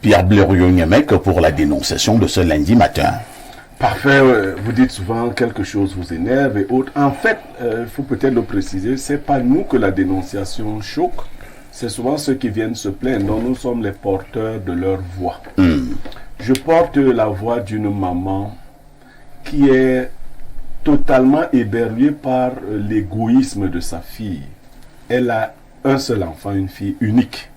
Pierre Blériot-Niemek pour la dénonciation de ce lundi matin. Parfait, vous dites souvent quelque chose vous énerve et autres. En fait, il faut peut-être le préciser, c'est pas nous que la dénonciation choque, c'est souvent ceux qui viennent se plaindre, dont nous sommes les porteurs de leur voix. Je porte la voix d'une maman qui est totalement éberluée par l'égoïsme de sa fille. Elle a un seul enfant, une fille unique.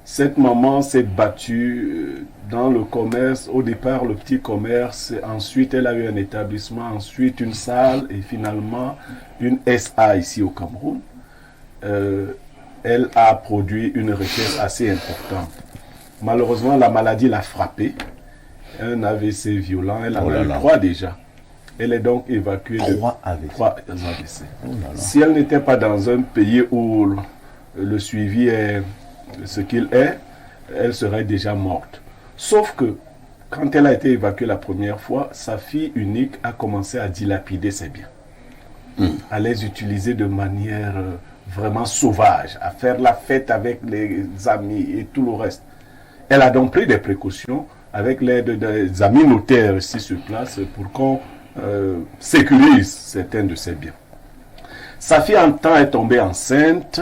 Cette maman s'est battue dans le commerce, au départ le petit commerce, ensuite elle a eu un établissement, ensuite une salle et finalement une SA ici au Cameroun. Elle a produit une richesse assez importante. Malheureusement, la maladie l'a frappée. Un AVC violent, elle en a eu 3 déjà. Elle est donc évacuée de 3 AVC. Si elle n'était pas dans un pays où le suivi est ce qu'il est, elle serait déjà morte. Sauf que, quand elle a été évacuée la première fois, sa fille unique a commencé à dilapider ses biens. À les utiliser de manière vraiment sauvage, à faire la fête avec les amis et tout le reste. Elle a donc pris des précautions avec l'aide des amis notaires ici sur place pour qu'on sécurise certains de ses biens. Sa fille en temps est tombée enceinte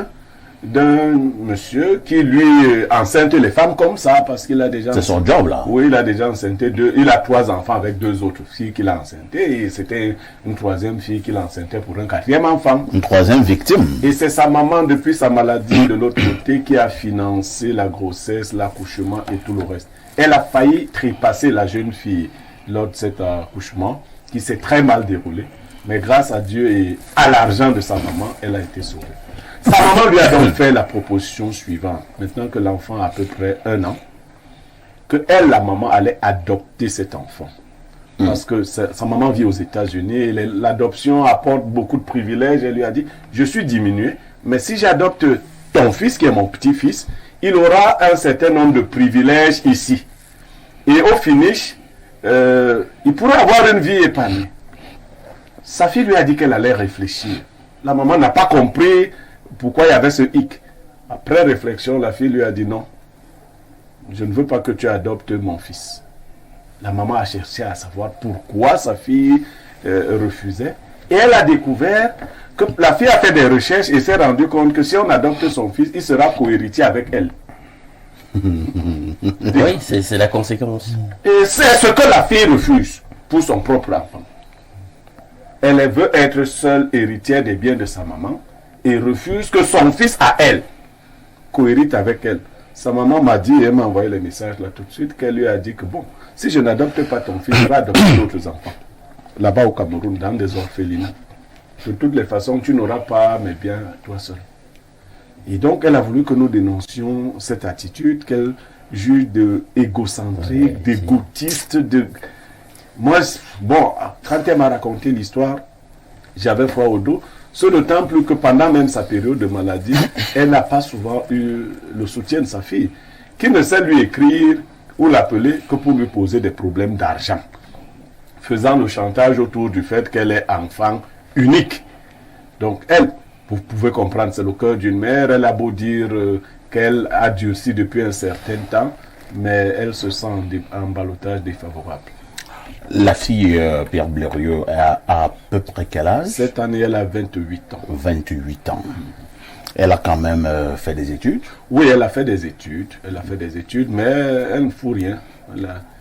d'un monsieur qui lui enceinte les femmes comme ça parce qu'il a déjà... C'est son job là. Oui, il a déjà enceinté il a 3 enfants avec 2 autres filles qu'il a enceinté et c'était une 3e fille qu'il a enceinté pour un 4e enfant. Une 3e victime. Et c'est sa maman depuis sa maladie de l'autre côté qui a financé la grossesse, l'accouchement et tout le reste. Elle a failli trépasser la jeune fille lors de cet accouchement qui s'est très mal déroulé. Mais grâce à Dieu et à l'argent de sa maman, elle a été sauvée. Sa maman lui a donc fait la proposition suivante, maintenant que l'enfant a à peu près 1 an, que elle, la maman, allait adopter cet enfant. Parce que sa maman vit aux États-Unis et l'adoption apporte beaucoup de privilèges. Elle lui a dit, je suis diminué, mais si j'adopte ton fils, qui est mon petit-fils, il aura un certain nombre de privilèges ici. Et au finish, il pourrait avoir une vie épanouie. Sa fille lui a dit qu'elle allait réfléchir. La maman n'a pas compris pourquoi il y avait ce hic. Après réflexion, la fille lui a dit non. Je ne veux pas que tu adoptes mon fils. La maman a cherché à savoir pourquoi sa fille refusait. Et elle a découvert que la fille a fait des recherches et s'est rendue compte que si on adopte son fils, il sera cohéritier avec elle. Oui, c'est la conséquence. Et c'est ce que la fille refuse pour son propre enfant. Elle veut être seule héritière des biens de sa maman et refuse que son fils à elle cohérite avec elle. Sa maman m'a dit, elle m'a envoyé le message là tout de suite, qu'elle lui a dit que bon, si je n'adopte pas ton fils, je vais adopter d'autres enfants. Là-bas au Cameroun, dans des orphelinats. De toutes les façons, tu n'auras pas mes biens toi seul. Et donc, elle a voulu que nous dénoncions cette attitude qu'elle juge de égocentrique, d'égotiste, de... Moi, bon, quand elle m'a raconté l'histoire, j'avais froid au dos. Ce d'autant plus que pendant même sa période de maladie, elle n'a pas souvent eu le soutien de sa fille, qui ne sait lui écrire ou l'appeler que pour lui poser des problèmes d'argent, faisant le chantage autour du fait qu'elle est enfant unique. Donc elle, vous pouvez comprendre, c'est le cœur d'une mère, elle a beau dire qu'elle a durci depuis un certain temps, mais elle se sent en ballottage défavorable. La fille, Pierre Blériot, a à peu près quel âge? Cette année, elle a 28 ans. 28 ans. Elle a quand même fait des études? Oui, elle a fait des études. Elle a fait des études, mais elle ne fout rien.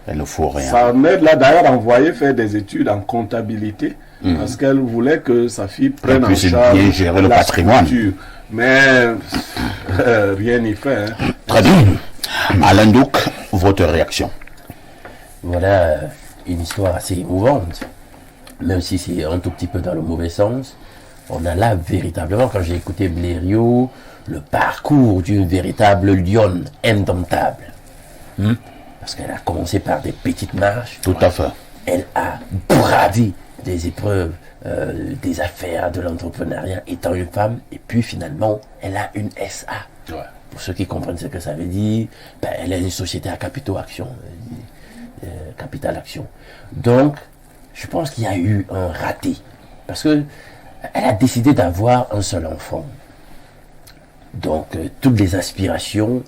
Elle ne fout rien. Sa mère l'a d'ailleurs envoyée faire des études en comptabilité parce qu'elle voulait que sa fille prenne en charge bien gérer le patrimoine. Structure. Mais rien n'y fait. Hein. Très bien. Alain Douk, votre réaction? Voilà une histoire assez émouvante, même si c'est un tout petit peu dans le mauvais sens. On a là véritablement, quand j'ai écouté Blériot, le parcours d'une véritable lionne indomptable. Parce qu'elle a commencé par des petites marches. Tout à fait. Elle a bravé des épreuves, des affaires, de l'entrepreneuriat, étant une femme, et puis finalement, elle a une SA. Ouais. Pour ceux qui comprennent ce que ça veut dire, ben, elle est une société à capitaux action, capital action. Donc, je pense qu'il y a eu un raté. Parce que elle a décidé d'avoir un seul enfant. Donc, toutes les aspirations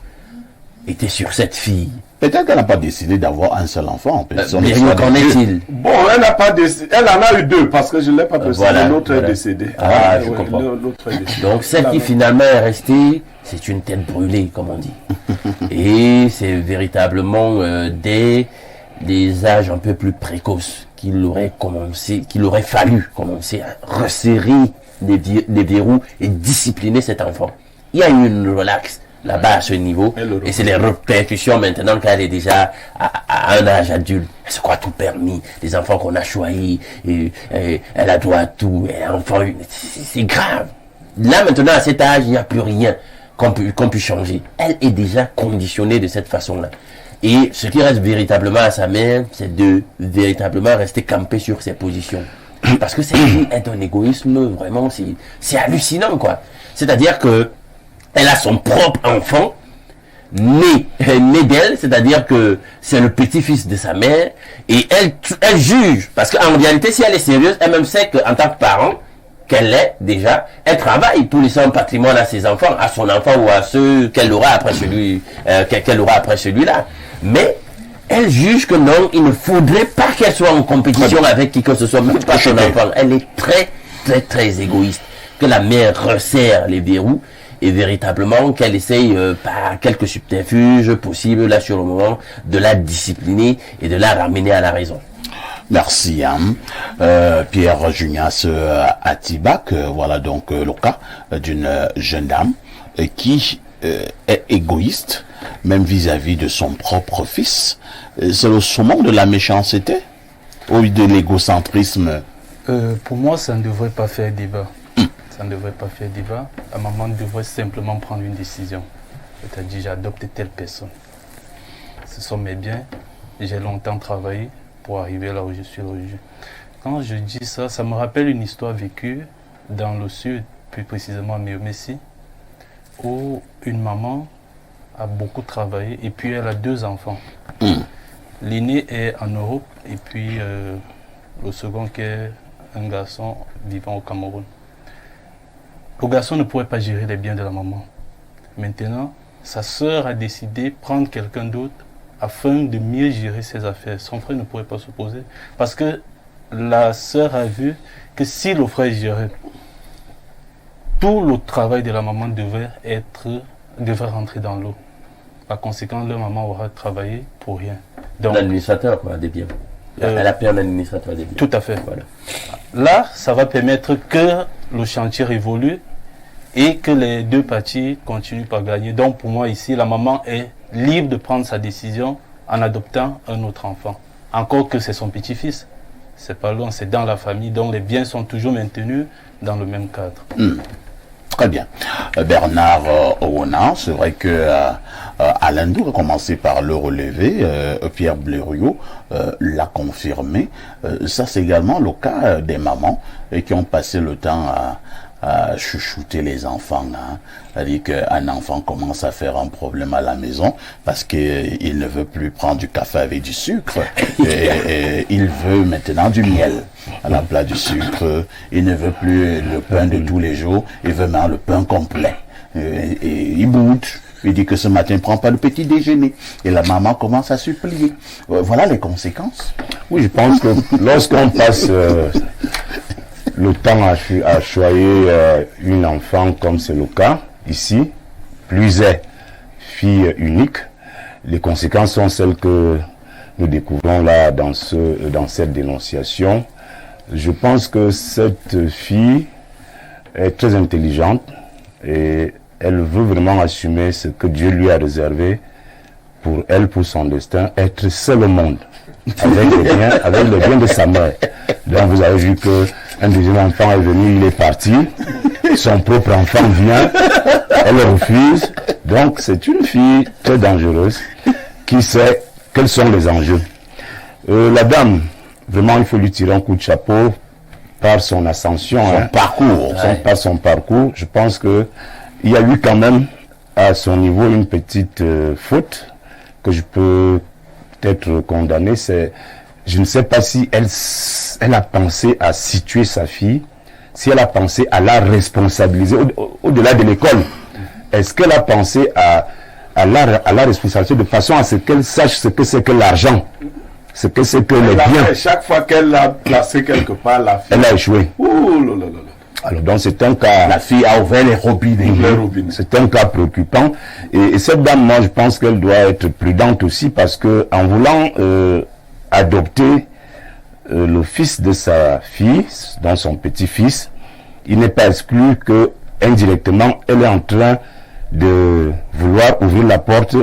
était sur cette fille. Peut-être qu'elle n'a pas décidé d'avoir un seul enfant. Blériot, qu'en est-il? Bon, elle n'a pas décidé. Elle en a eu 2 parce que je ne l'ai pas précisé. Voilà, L'autre voilà. est décédé. Ah, je comprends. L'autre est décédé. Donc celle qui finalement est restée, c'est une tête brûlée, comme on dit. Et c'est véritablement dès les âges un peu plus précoces qu'il aurait fallu commencer à resserrer les verrous et discipliner cet enfant. Il y a eu une relaxe là-bas à ce niveau, et c'est les répercussions maintenant qu'elle est déjà à un âge adulte. Elle se croit tout permis, les enfants qu'on a choisis, et elle a droit à tout, et enfant, c'est grave. Là maintenant à cet âge, il n'y a plus rien qu'on puisse changer. Elle est déjà conditionnée de cette façon-là. Et ce qui reste véritablement à sa mère, c'est de véritablement rester campé sur ses positions. Parce que cette fille est un égoïsme, vraiment, c'est hallucinant, quoi. C'est-à-dire que elle a son propre enfant, né d'elle, c'est-à-dire que c'est le petit-fils de sa mère, et elle juge. Parce qu'en réalité, si elle est sérieuse, elle-même sait qu'en tant que parent, qu'elle est déjà, elle travaille pour laisser un patrimoine à ses enfants, à son enfant ou à ceux qu'elle aura après celui-là. Mais elle juge que non, il ne faudrait pas qu'elle soit en compétition avec qui que ce soit, même pas son enfant. Elle est très, très, très égoïste. Que la mère resserre les verrous et véritablement qu'elle essaye par quelques subterfuges possibles, là sur le moment, de la discipliner et de la ramener à la raison. Merci, Pierre Junias Atibac. Voilà donc le cas d'une jeune dame qui est égoïste, même vis-à-vis de son propre fils. C'est le summum de la méchanceté ou de l'égocentrisme? Pour moi, ça ne devrait pas faire débat. Ça ne devrait pas faire débat. La maman devrait simplement prendre une décision. C'est-à-dire, j'adopte telle personne. Ce sont mes biens. J'ai longtemps travaillé pour arriver là où je suis aujourd'hui. Quand je dis ça, ça me rappelle une histoire vécue dans le sud, plus précisément à Miomessi, où une maman a beaucoup travaillé et puis elle a 2 enfants. L'aîné est en Europe et puis le second qui est un garçon vivant au Cameroun. Le garçon ne pourrait pas gérer les biens de la maman. Maintenant, sa sœur a décidé de prendre quelqu'un d'autre afin de mieux gérer ses affaires. Son frère ne pourrait pas s'opposer parce que la sœur a vu que si le frère gérait, tout le travail de la maman devrait rentrer dans l'eau. Par conséquent, leur maman aura travaillé pour rien. Donc, l'administrateur des biens. Elle a pris un administrateur des biens. Tout à fait. Voilà. Là, ça va permettre que le chantier évolue et que les 2 parties continuent par gagner. Donc pour moi ici, la maman est libre de prendre sa décision en adoptant un autre enfant. Encore que c'est son petit-fils. C'est pas loin, c'est dans la famille, donc les biens sont toujours maintenus dans le même cadre. Très bien. Bernard Owona, c'est vrai que Alain Dour a commencé par le relever, Pierre Blériot l'a confirmé. Ça, c'est également le cas des mamans qui ont passé le temps à chouchouter les enfants. C'est-à-dire qu'un enfant commence à faire un problème à la maison parce qu'il ne veut plus prendre du café avec du sucre. Et il veut maintenant du miel à la place du sucre. Il ne veut plus le pain de tous les jours. Il veut maintenant le pain complet. Et il boude. Il dit que ce matin, il ne prend pas le petit déjeuner. Et la maman commence à supplier. Voilà les conséquences. Oui, je pense que lorsqu'on passe le temps à choyer une enfant, comme c'est le cas ici, plus est fille unique, les conséquences sont celles que nous découvrons là dans cette dénonciation. Je pense que cette fille est très intelligente et elle veut vraiment assumer ce que Dieu lui a réservé pour elle, pour son destin, être seule au monde, avec les biens de sa mère. Donc vous avez vu que un deuxième enfant est venu, il est parti, son propre enfant vient, elle le refuse. Donc c'est une fille très dangereuse qui sait quels sont les enjeux. La dame, vraiment il faut lui tirer un coup de chapeau par son ascension, par son parcours. Je pense que il y a eu quand même à son niveau une petite faute que je peux peut-être condamner. C'est, je ne sais pas si elle a pensé à situer sa fille, si elle a pensé à la responsabiliser au-delà de l'école. Est-ce qu'elle a pensé à à la responsabilité de façon à ce qu'elle sache ce que c'est que l'argent, ce que c'est que les biens. Chaque fois qu'elle l'a placé quelque part, la fille... Elle a échoué. Ouh là là là. Alors donc c'est un cas... La fille a ouvert les robinets. C'est un cas préoccupant. Et cette dame, moi je pense qu'elle doit être prudente aussi parce que en voulant adopter le fils de sa fille, dans son petit-fils, il n'est pas exclu que indirectement elle est en train de vouloir ouvrir la porte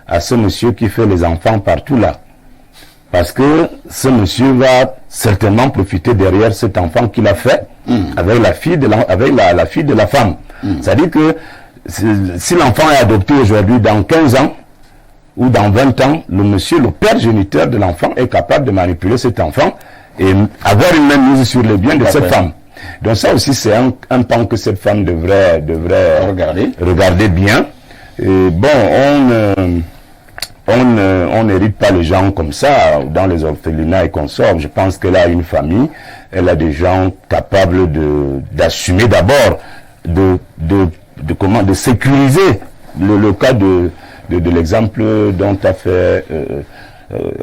à ce monsieur qui fait les enfants partout là. Parce que ce monsieur va certainement profiter derrière cet enfant qu'il a fait avec la fille de la fille de la femme. C'est-à-dire que si l'enfant est adopté aujourd'hui, dans 15 ans ou dans 20 ans, le père géniteur de l'enfant est capable de manipuler cet enfant et avoir une main mise sur les biens de cette femme. Donc ça aussi c'est un pan que cette femme devrait regarder bien. Et bon, on n'hérite pas les gens comme ça dans les orphelinats et consorts. Je pense qu'elle a une famille, elle a des gens capables d'assumer d'abord, de sécuriser le cas de l'exemple dont a fait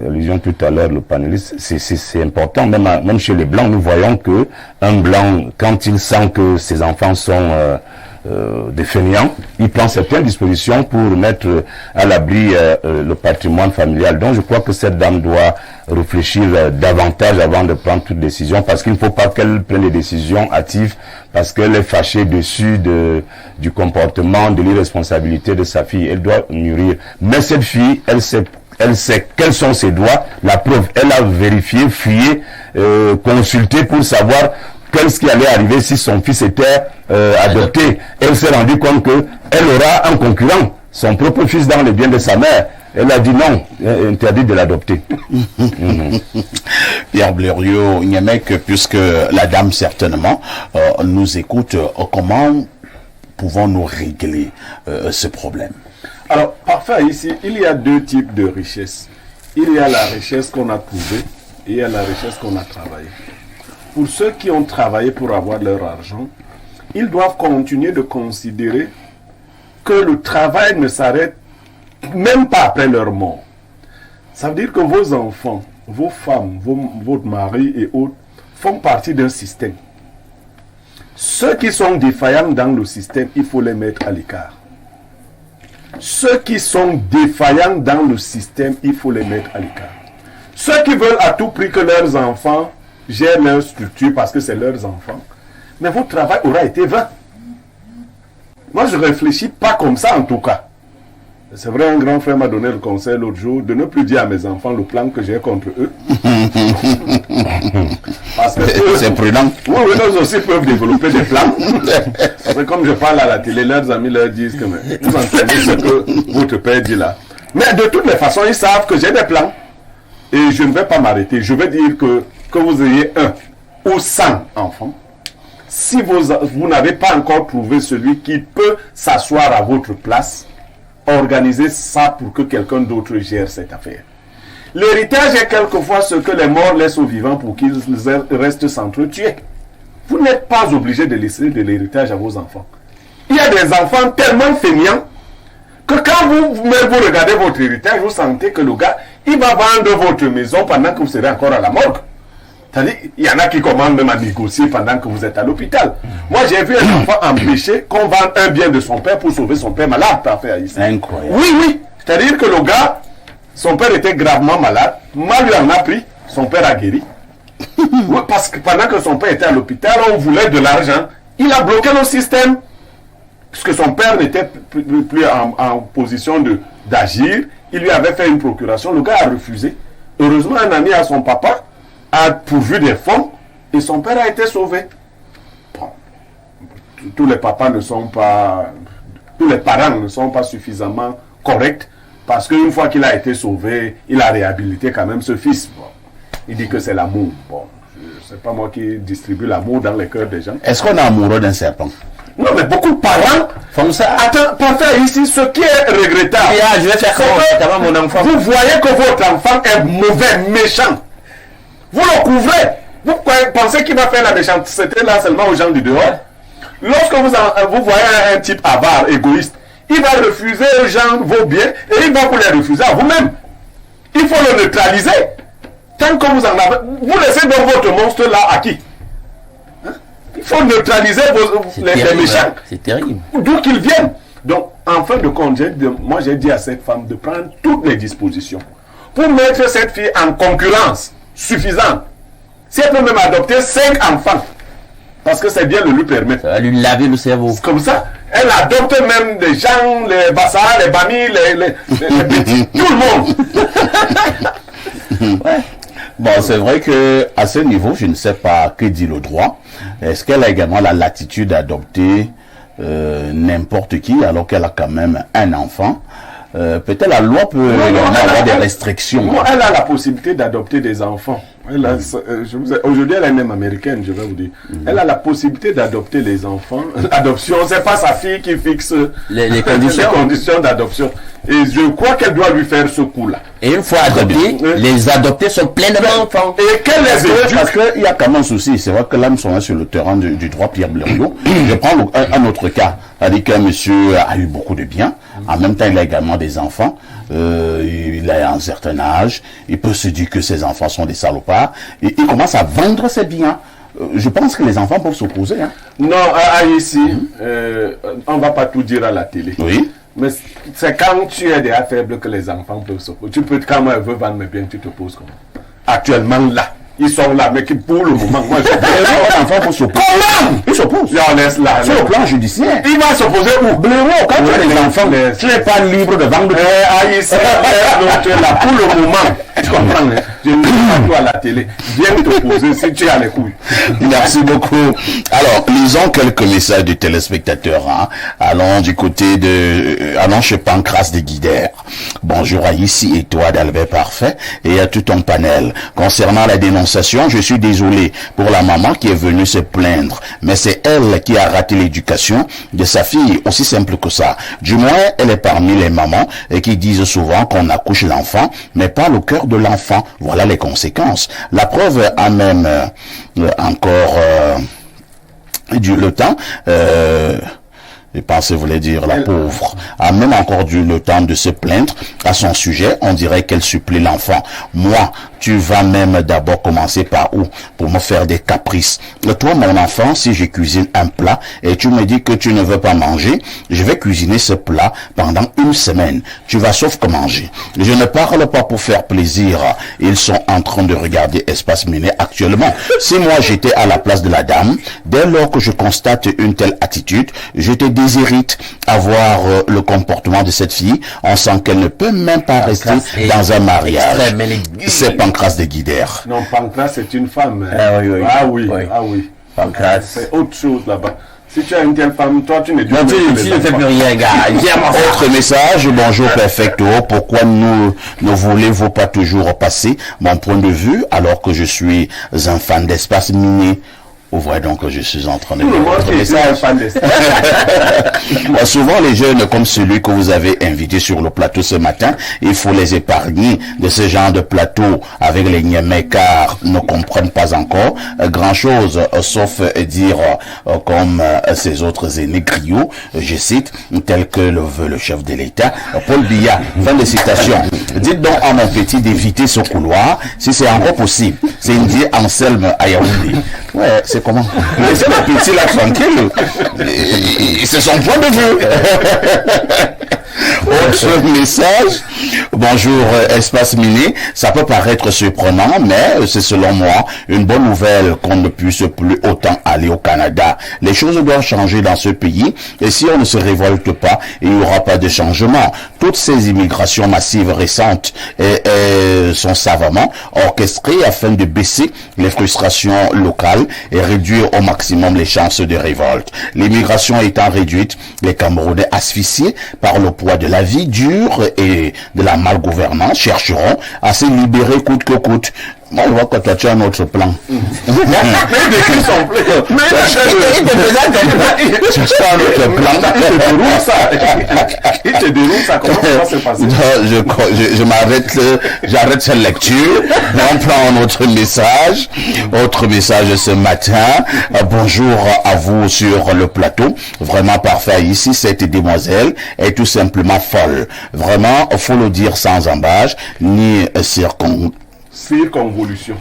allusion tout à l'heure le panéliste. C'est important, même chez les blancs, nous voyons que un blanc, quand il sent que ses enfants sont des fainéants, il prend certaines dispositions pour mettre à l'abri le patrimoine familial. Donc je crois que cette dame doit réfléchir davantage avant de prendre toute décision, parce qu'il ne faut pas qu'elle prenne des décisions hâtives parce qu'elle est fâchée dessus du comportement, de l'irresponsabilité de sa fille. Elle doit mûrir. Mais cette fille, elle sait quels sont ses droits. La preuve, elle a vérifié, fouillé, consulté pour savoir qu'est-ce qui allait arriver si son fils était adopté. Elle s'est rendue compte qu'elle aura un concurrent, son propre fils dans les biens de sa mère. Elle a dit non, interdit de l'adopter. Pierre Blériot, Niamek, puisque la dame certainement nous écoute, comment pouvons-nous régler ce problème? Alors, parfait, ici, il y a deux types de richesses. Il y a la richesse qu'on a trouvée et il y a la richesse qu'on a travaillée. Pour ceux qui ont travaillé pour avoir leur argent, ils doivent continuer de considérer que le travail ne s'arrête même pas après leur mort. Ça veut dire que vos enfants, vos femmes, votre mari et autres font partie d'un système. Ceux qui sont défaillants dans le système, il faut les mettre à l'écart. Ceux qui sont défaillants dans le système, il faut les mettre à l'écart. Ceux qui veulent à tout prix que leurs enfants gèrent leur structure parce que c'est leurs enfants, mais votre travail aura été vain. Moi, je ne réfléchis pas comme ça en tout cas. C'est vrai, un grand frère m'a donné le conseil l'autre jour de ne plus dire à mes enfants le plan que j'ai contre eux. Parce que c'est prudent. Oui, eux aussi peuvent développer des plans. Parce que comme je parle à la télé, leurs amis leur disent que vous entendez ce que votre père dit là. Mais de toutes les façons, ils savent que j'ai des plans. Et je ne vais pas m'arrêter. Je vais dire que vous ayez 1 ou 100 enfants. Si vous n'avez pas encore trouvé celui qui peut s'asseoir à votre place, organisez ça pour que quelqu'un d'autre gère cette affaire. L'héritage est quelquefois ce que les morts laissent aux vivants pour qu'ils restent s'entretuer. Vous n'êtes pas obligé de laisser de l'héritage à vos enfants. Il y a des enfants tellement feignants que quand vous regardez votre héritage, vous sentez que le gars, il va vendre votre maison pendant que vous serez encore à la morgue. C'est-à-dire, il y en a qui commandent même à négocier pendant que vous êtes à l'hôpital. Moi, j'ai vu un enfant empêcher qu'on vende un bien de son père pour sauver son père malade, parfait ici. Incroyable. Oui. C'est-à-dire que le gars, son père était gravement malade, mal lui en a pris, son père a guéri. Oui, parce que pendant que son père était à l'hôpital, on voulait de l'argent. Il a bloqué le système. Puisque son père n'était plus en position d'agir, il lui avait fait une procuration, le gars a refusé. Heureusement, un ami à son papa a pourvu des fonds et son père a été sauvé. Bon, tous les papas ne sont pas, tous les parents ne sont pas suffisamment corrects parce qu'une fois qu'il a été sauvé, il a réhabilité quand même ce fils. Bon, il dit que c'est l'amour. Bon, c'est pas moi qui distribue l'amour dans les cœurs des gens. Est-ce qu'on est amoureux d'un serpent? Non, mais beaucoup de parents font ça. Attends, parfait, ici, ce qui est regrettable, je vais faire comment mon enfant. Vous voyez que votre enfant est mauvais, méchant. Vous le couvrez. Vous pensez qu'il va faire la méchanceté là seulement aux gens du dehors. Lorsque vous voyez un type avare, égoïste, il va refuser aux gens vos biens et il va vous les refuser à vous-même. Il faut le neutraliser. Tant que vous en avez, vous laissez donc votre monstre là à qui? Hein? Il faut neutraliser les méchants. C'est terrible. D'où qu'ils viennent. Donc, en fin de compte, moi j'ai dit à cette femme de prendre toutes les dispositions pour mettre cette fille en concurrence suffisante. Si elle peut même adopter 5 enfants, parce que c'est bien de lui permettre. Ça va lui laver le cerveau. C'est comme ça. Elle adopte même des gens, les bassards, les bamis, les petits, tout le monde. Ouais. Bon, c'est vrai que à ce niveau, je ne sais pas que dit le droit. Est-ce qu'elle a également la latitude d'adopter n'importe qui alors qu'elle a quand même un enfant? Peut-être la loi peut également avoir des restrictions. Non, elle a la possibilité d'adopter des enfants. Aujourd'hui, elle est même américaine, je vais vous dire. Elle a la possibilité d'adopter les enfants. L'adoption, c'est pas sa fille qui fixe les conditions d'adoption. Et je crois qu'elle doit lui faire ce coup-là. Et une fois adoptés, les adoptés sont pleins d'enfants. Et qu'elle les éduque. Parce qu'il y a quand même un souci. C'est vrai que là, nous sommes sur le terrain du droit Pierre Blériot. Je prends un autre cas. C'est-à-dire qu'un monsieur a eu beaucoup de biens. En même temps, il a également des enfants. Il a un certain âge. Il peut se dire que ses enfants sont des salopards. Et il commence à vendre ses biens. Je pense que les enfants peuvent s'opposer. Hein. Non, ici, on ne va pas tout dire à la télé. Oui. Mais c'est quand tu es déjà faible que les enfants peuvent s'opposer. Tu peux, quand moi je veux vendre mes biens, tu te poses comment? Actuellement là. Ils sont là, mais qui pour le moment, moi je un enfant peut s'opposer. Comment? Il s'oppose. On laisse là. Sur le plan judiciaire. Il va s'opposer où? Blaireau, quand tu as des enfants, tu n'es pas libre de vendre. Ici, tu es là pour le moment. Tu comprends, hein? Je ne dis pas toi à la télé. Viens t'opposer si tu as les couilles. Merci beaucoup. Alors, lisons quelques messages de téléspectateurs. Hein. Allons du côté allons chez Pancras de Guidère. Bonjour à ici et toi d'Albert Parfait et à tout ton panel. Concernant la dénonciation, je suis désolé pour la maman qui est venue se plaindre. Mais c'est elle qui a raté l'éducation de sa fille. Aussi simple que ça. Du moins, elle est parmi les mamans et qui disent souvent qu'on accouche l'enfant, mais pas le cœur de l'enfant. Voilà les conséquences. La preuve a même encore le temps. Je pense, voulait dire la pauvre, a même encore dû le temps de se plaindre à son sujet. On dirait qu'elle supplie l'enfant. Moi, tu vas même d'abord commencer par où? Pour me faire des caprices. Toi, mon enfant, si je cuisine un plat et tu me dis que tu ne veux pas manger, je vais cuisiner ce plat pendant 1 semaine. Tu vas sauf que manger. Je ne parle pas pour faire plaisir. Ils sont en train de regarder Espace Miné actuellement. Si moi j'étais à la place de la dame, dès lors que je constate une telle attitude, je te déshérite à voir le comportement de cette fille. On sent qu'elle ne peut même pas rester dans un mariage. C'est Pancras de Guidère. Non, Pancras, c'est une femme. Ah oui, oui. Ah oui, Oui. ah oui. Pancras. C'est autre chose là-bas. Si tu as une telle femme, toi, tu n'es Non, tu ne fais plus rien, gars. Autre message, bonjour Perfecto, pourquoi ne voulez-vous pas toujours passer mon point de vue alors que je suis un fan d'Espace Miné? Vous voyez donc que je suis en train de Tout le monde votre est un message. fan d'Espace. Souvent, les jeunes comme celui que vous avez invité sur le plateau ce matin, il faut les épargner de ce genre de plateau avec les Niamey car ne comprennent pas encore grand-chose, sauf dire comme ces autres aînés griots, je cite, tel que le veut le chef de l'État, Paul Biya. Fin de citation. Dites donc à mon petit d'éviter ce couloir, si c'est encore possible. C'est Indie Anselme à Yaoundé. Ouais, c'est comment? Laissez le petit là tranquille. C'est son point de vue. Autre message. Bonjour Espace Miné. Ça peut paraître surprenant, mais c'est selon moi une bonne nouvelle qu'on ne puisse plus autant aller au Canada. Les choses doivent changer dans ce pays et si on ne se révolte pas, il n'y aura pas de changement. Toutes ces immigrations massives récentes sont savamment orchestrées afin de baisser les frustrations locales et réduire au maximum les chances de révolte. L'immigration étant réduite, les Camerounais asphyxiés par le poids de la vie dure et de la malgouvernance chercheront à se libérer coûte que coûte. Moi, je vois que toi, tu as un autre plan. Mais il décrit son plan. Mais Tu as un autre plan. il te déroule ça. Il te déroule ça. Comment ça va se passer? Je m'arrête, j'arrête cette lecture. On prend un autre message. Autre message ce matin. Bonjour à vous sur le plateau. Vraiment parfait ici. Cette demoiselle est tout simplement folle. Vraiment, faut le dire sans embâche, ni circonvolution.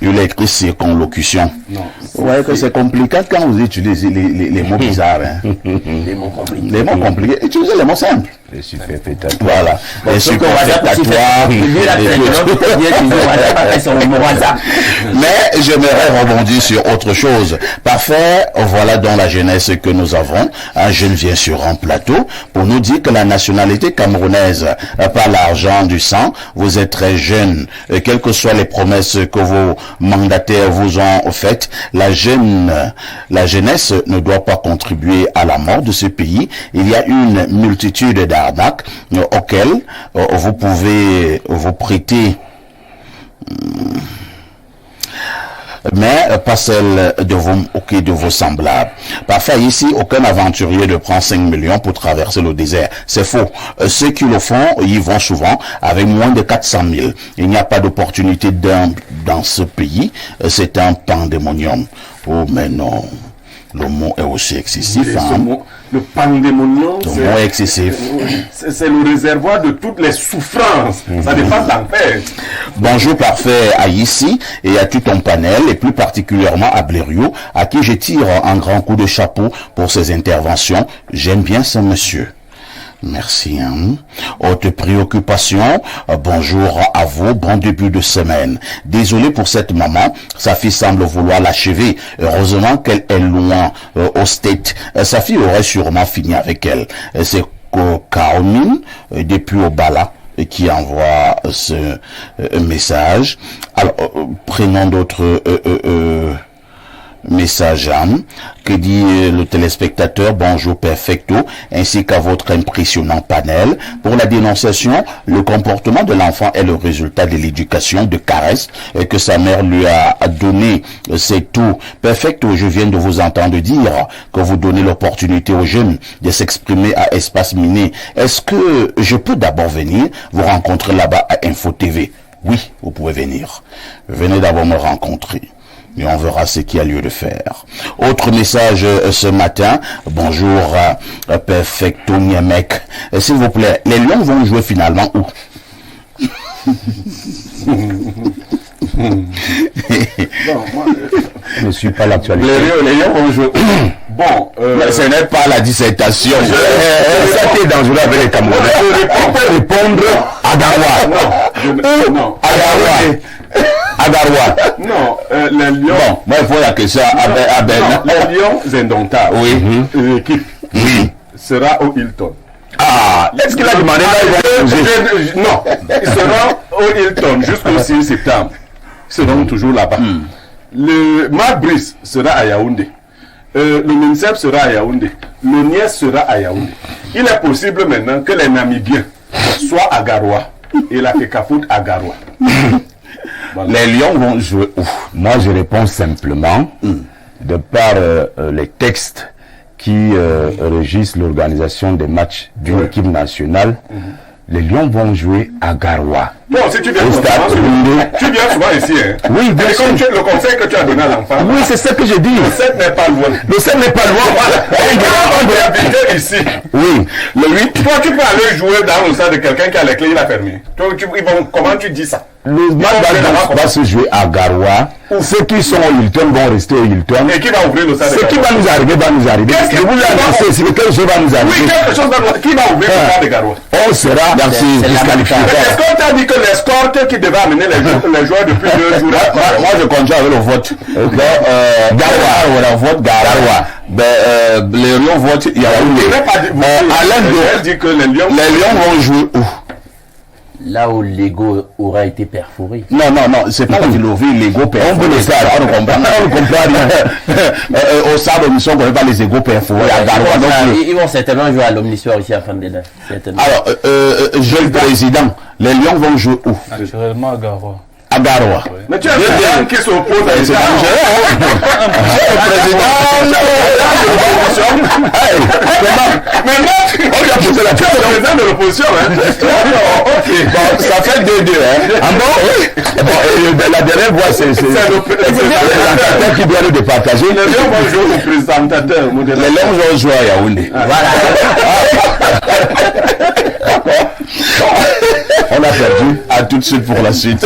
Il a écrit circonlocution. Non. Ouais, que c'est compliqué quand vous utilisez les mots bizarres. Hein. Les mots compliqués. Les mots compliqués. Utilisez les mots simples. Les superfétatoires. Voilà. Les superfétatoires. Mais j'aimerais rebondir sur autre chose. Parfait, voilà dans la jeunesse que nous avons. Un jeune vient sur un plateau pour nous dire que la nationalité camerounaise, par l'argent du sang, vous êtes très jeune. Quelles que soient les promesses que vos mandataires vous ont faites, la jeunesse ne doit pas contribuer à la mort de ce pays. Il y a une multitude d'arnaques auxquelles vous pouvez vous prêter, mais pas celle de vos semblables. Parfois ici, aucun aventurier ne prend 5 millions pour traverser le désert. C'est faux. Ceux qui le font, ils vont souvent avec moins de 400 000. Il n'y a pas d'opportunité dans ce pays. C'est un pandémonium. Oh, mais non. Le mot est aussi excessif. Le pandémonium, le mot est excessif. C'est le réservoir de toutes les souffrances. Ça dépasse l'enfer. Bonjour parfait à ici et à tout ton panel, et plus particulièrement à Blériot, à qui je tire un grand coup de chapeau pour ses interventions. J'aime bien ce monsieur. Merci. Haute préoccupation. Bonjour à vous. Bon début de semaine. Désolé pour cette maman. Sa fille semble vouloir l'achever. Heureusement qu'elle est loin au State. Sa fille aurait sûrement fini avec elle. C'est Carmine depuis Obala qui envoie ce message. Alors, prenons d'autres message. Que dit le téléspectateur? Bonjour Perfecto, ainsi qu'à votre impressionnant panel. Pour la dénonciation, le comportement de l'enfant est le résultat de l'éducation, de caresses que sa mère lui a donné. C'est tout. Perfecto, je viens de vous entendre dire que vous donnez l'opportunité aux jeunes de s'exprimer à Espace Miné. Est-ce que je peux d'abord venir vous rencontrer là-bas à Info TV? Oui, vous pouvez venir. Venez d'abord me rencontrer. Et on verra ce qu'il y a lieu de faire. Autre message ce matin. Bonjour, Perfecto Niemek. S'il vous plaît, les Lions vont jouer finalement où? Je ne suis pas l'actualité. Les Lions vont jouer où? Bon, ce n'est pas la dissertation. Ça qui est dangereux avec les Camerounais. On peut répondre à Garoua. non. À Garoua. Non, les Lions. Bon, moi il faut la question à Ben. Les Lions indomptables. Oui. L'équipe sera au Hilton. Ah, est-ce qu'il a demandé Non, ils seront au Hilton jusqu'au 6 septembre. Ils seront toujours là-bas. Le Marc Brice sera à Yaoundé. Le MINSEP sera à Yaoundé. Le Niès sera à Yaoundé. Il est possible maintenant que les Namibiens soient à Garoua et la FECAFOOT à Garoua. Voilà. Les Lions vont jouer où? Moi, je réponds simplement, de par les textes qui régissent l'organisation des matchs d'une équipe nationale, les Lions vont jouer à Garoua. Bon, si tu viens souvent ici, hein. Oui, bien sûr. Le conseil que tu as donné à l'enfant. Oui, c'est ce que je dis. Le 7 n'est pas loin. Le 7 n'est pas loin. On peut habiter ici. Oui. Le 8. Toi, tu peux aller jouer dans le stade de quelqu'un qui a les clés, il a fermé. Comment tu dis ça? Le match va se jouer à Garoua. Ceux qui sont au Hilton vont rester au Hilton. Et qui va ouvrir le stade? Ce qui va nous arriver, va nous arriver. Qu'est-ce que vous annoncez? C'est quelque chose va nous arriver. Oui, quelque chose va nous arriver. Qui va ouvrir le stade de Garoua? On sera disqualifié. Est-ce qu'on t'a dit que l'escorte qui devait amener les joueurs depuis 2 jours? Moi, je continue avec le vote. Vote Garoua. Les Lions votent Yaoundé. Alain dit que les Lions vont jouer où? Là où l'ego aura été perforé. Non, c'est pas qu'il ouvre l'ego perforé. On peut le faire, on comprend rien. Au stade de mission, on ne connaît pas les égos perforés. Ils vont certainement jouer à l'Omnisport ici à Fandena. Alors, jeune président, les Lions vont jouer où? Naturellement à Garoua. À Garoua. Mais tu es un président qui s'oppose à C'est l'État. Maintenant, on lui a posé la Tu es question. le président de l'opposition, hein. Ok. Bon, ça fait 2-2, hein. Ah bon? Bon, et la dernière voix, c'est le présentateur qui doit nous départager. Les gens vont jouer au présentateur. Les Lions vont jouer à Yaoundé. Voilà. On a perdu. À tout de suite pour la suite.